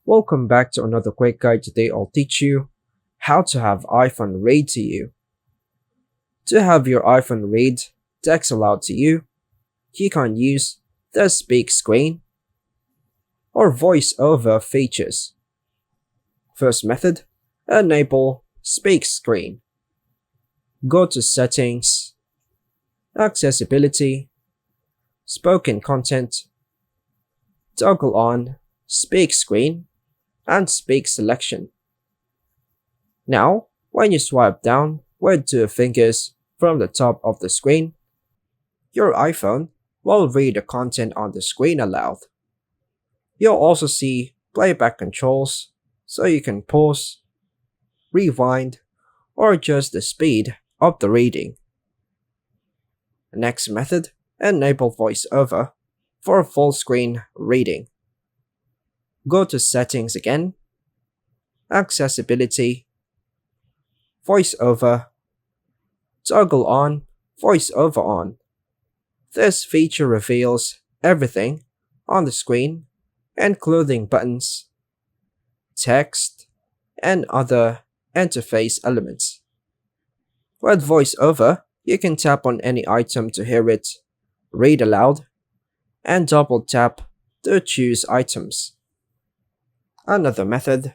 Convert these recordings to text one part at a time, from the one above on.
Welcome back to another quick guide. Today I'll teach you how to have iPhone read to you. To have your iPhone read text aloud to you, you can use the speak screen or voice over features. First method, enable speak screen. Go to settings, accessibility, spoken content, toggle on speak screen and speak selection. Now, when you swipe down with two fingers from the top of the screen, your iPhone will read the content on the screen aloud. You'll also see playback controls so you can pause, rewind, or adjust the speed of the reading. Next method, enable voiceover for full screen reading. Go to settings again, accessibility, voiceover, toggle on voiceover on. This feature reveals everything on the screen, including buttons, text, and other interface elements. With voiceover, you can tap on any item to hear it read aloud, and double tap to choose items. Another method,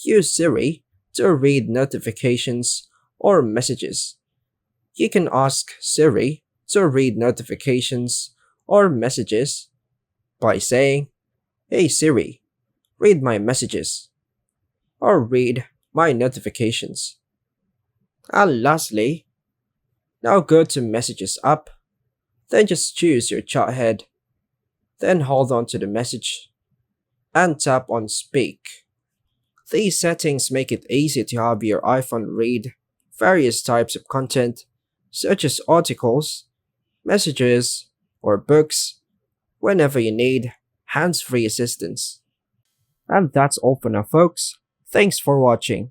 use Siri to read notifications or messages. You can ask Siri to read notifications or messages by saying, "Hey Siri, read my messages," or "read my notifications." And lastly, now go to Messages app, then just choose your chat head, then hold on to the message and tap on Speak. These settings make it easy to have your iPhone read various types of content such as articles, messages, or books whenever you need hands-free assistance. And that's all for now folks. Thanks for watching.